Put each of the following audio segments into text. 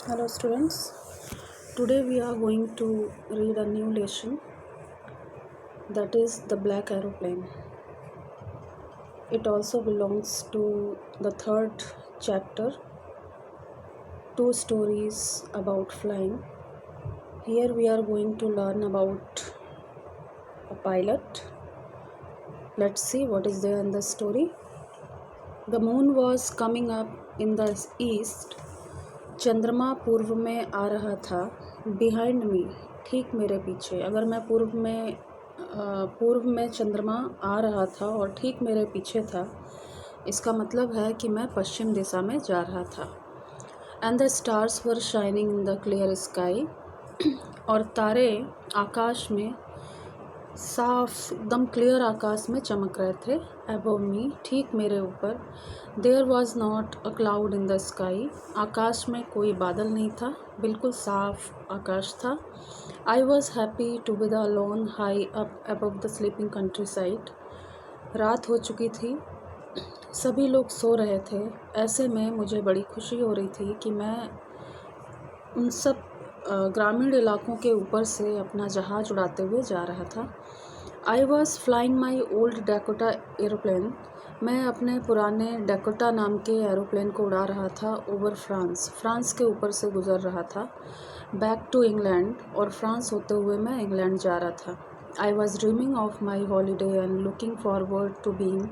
Hello students, today we are going to read a new lesson, that is the black aeroplane. It also belongs to the third chapter, two stories about flying. Here we are going to learn about a pilot. Let's see what is there in the story. The moon was coming up in the east. चंद्रमा पूर्व में आ रहा था. Behind me, ठीक मेरे पीछे. अगर मैं पूर्व में चंद्रमा आ रहा था और ठीक मेरे पीछे था, इसका मतलब है कि मैं पश्चिम दिशा में जा रहा था. And the stars were shining in the clear sky. और तारे आकाश में साफ एकदम क्लियर आकाश में चमक रहे थे. अबव मी, ठीक मेरे ऊपर. There was not a cloud in the sky. आकाश में कोई बादल नहीं था, बिल्कुल साफ आकाश था. I was happy to be the alone high up above the sleeping countryside. रात हो चुकी थी, सभी लोग सो रहे थे. ऐसे में मुझे बड़ी खुशी हो रही थी कि मैं उन सब ग्रामीण इलाकों के ऊपर से अपना जहाज़ उड़ाते हुए जा रहा था. I was flying my old Dakota aeroplane. मैं अपने पुराने डैकोटा नाम के एरोप्लेन को उड़ा रहा था ओवर फ्रांस के ऊपर से गुजर रहा था. बैक टू इंग्लैंड, और फ्रांस होते हुए मैं इंग्लैंड जा रहा था. I was dreaming of my holiday and looking forward to being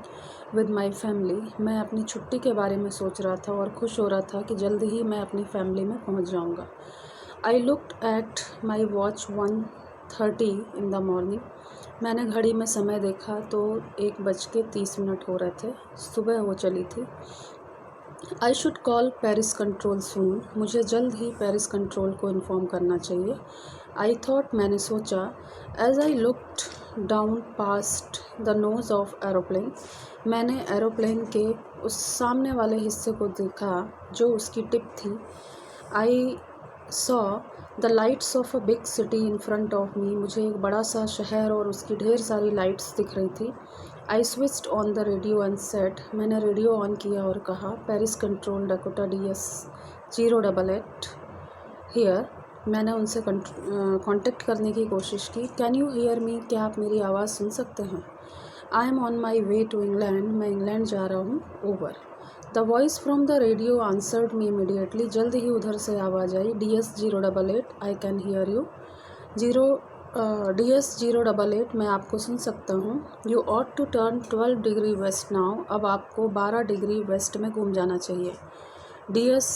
with my family. मैं अपनी छुट्टी के बारे में सोच रहा था और खुश हो रहा था कि जल्द ही मैं अपनी फैमिली में पहुंच जाऊंगा. आई looked at my watch 1:30 in the morning. मैंने घड़ी में समय देखा तो 1:30 हो रहे थे. सुबह हो चली थी. I should call Paris control soon. मुझे जल्द ही पेरिस कंट्रोल को इन्फॉर्म करना चाहिए. आई थॉट, मैंने सोचा. As I looked down past the nose of aeroplane. मैंने एरोप्लेन के उस सामने वाले हिस्से को देखा जो उसकी टिप थी. I saw the lights of a big city in front of मी. मुझे एक बड़ा सा शहर और उसकी ढेर सारी लाइट्स दिख रही थी. I switched on the radio and said. मैंने रेडियो ऑन किया और कहा, Paris control Dakota DS 088 here. मैंने उनसे कांटेक्ट करने की कोशिश की. कैन यू हियर मी, क्या आप मेरी आवाज़ सुन सकते हैं? I am on my way to England. मैं इंग्लैंड जा रहा हूँ. Over. The voice from the radio answered me immediately. जल्द ही उधर से आवाज़ आई. DS 088, I can hear you. DS 088, मैं आपको सुन सकता हूँ. You ought to turn 12 degree west now. अब आपको 12 डिग्री वेस्ट में घूम जाना चाहिए. DS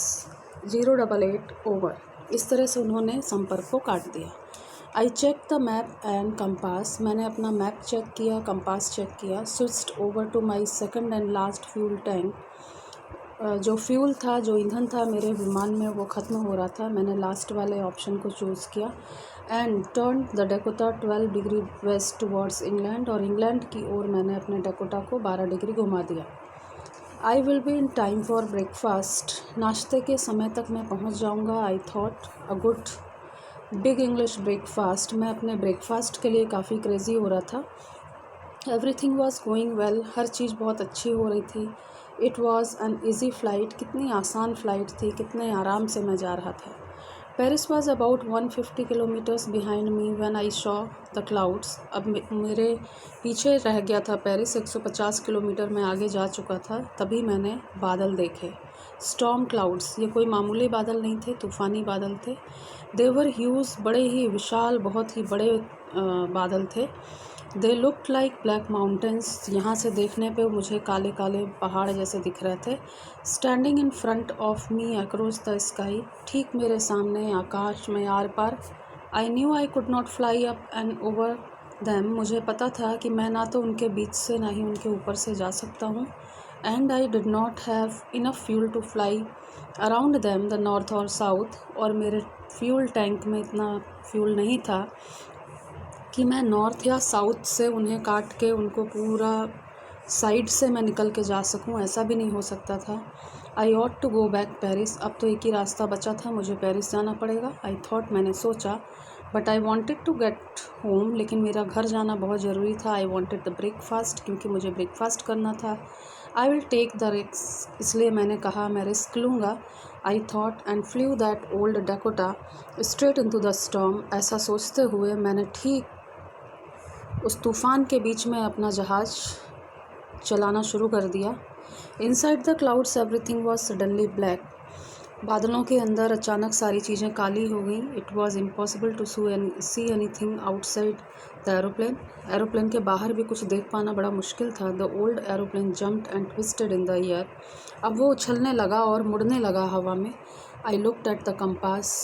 088 over. इस तरह से उन्होंने संपर्क को काट दिया. I check the map and compass. मैंने अपना मैप चेक किया, कंपास चेक किया. Switched over to my second and last fuel tank. जो फ्यूल था, जो ईंधन था मेरे विमान में, वो ख़त्म हो रहा था. मैंने लास्ट वाले ऑप्शन को चूज़ किया. And turn the Dakota 12 degree waste towards England. और इंग्लैंड की ओर मैंने अपने डकोटा को 12 डिग्री घुमा दिया. I will be in time for breakfast. नाश्ते के समय तक मैं पहुंच जाऊंगा. I thought, a good big English breakfast. मैं अपने ब्रेकफास्ट के लिए काफ़ी क्रेज़ी हो रहा था. Everything was going well. हर चीज़ बहुत अच्छी हो रही थी. It was an easy flight. कितनी आसान फ़्लाइट थी, कितने आराम से मैं जा रहा था. Paris was about 150 kilometres behind me when I saw the clouds. अब मेरे पीछे रह गया था पेरिस. 150 किलोमीटर मैं आगे जा चुका था. तभी मैंने बादल देखे. Storm clouds. ये कोई मामूली बादल नहीं थे, तूफ़ानी बादल थे. देवर ह्यूज. बड़े ही विशाल, बहुत ही बड़े बादल थे. They looked like black mountains. यहाँ से देखने पे मुझे काले काले पहाड़ जैसे दिख रहे थे. Standing in front of me across the sky. ठीक मेरे सामने आकाश में आर पार. I knew I could not fly up and over them. मुझे पता था कि मैं ना तो उनके बीच से ना ही उनके ऊपर से जा सकता हूँ. And I did not have enough fuel to fly around them the north और साउथ. और मेरे फ्यूल टैंक में इतना फ्यूल नहीं था कि मैं नॉर्थ या साउथ से उन्हें काट के उनको पूरा साइड से मैं निकल के जा सकूं. ऐसा भी नहीं हो सकता था. I ought to go back Paris. अब तो एक ही रास्ता बचा था, मुझे पेरिस जाना पड़ेगा. आई थॉट, मैंने सोचा. But I wanted to get home. लेकिन मेरा घर जाना बहुत ज़रूरी था. आई वॉन्टेड द ब्रेकफास्ट, क्योंकि मुझे ब्रेकफास्ट करना था. I will take the risk, इसलिए मैंने कहा मैं रिस्क लूँगा। I thought and flew that old Dakota straight into the storm, ऐसा सोचते हुए मैंने ठीक उस तूफ़ान के बीच में अपना जहाज़ चलाना शुरू कर दिया। Inside the clouds everything was suddenly black, बादलों के अंदर अचानक सारी चीज़ें काली हो गई। It was impossible to see anything outside the aeroplane, aeroplane के बाहर भी कुछ देख पाना बड़ा मुश्किल था। The old aeroplane jumped and twisted in the air, अब वो उछलने लगा और मुड़ने लगा हवा में। I looked at the compass,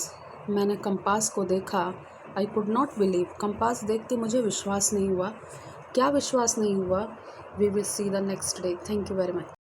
मैंने कंपास को देखा। I could not believe, compass देख के मुझे विश्वास नहीं हुआ। क्या विश्वास नहीं हुआ? We will see the next day. Thank you very much.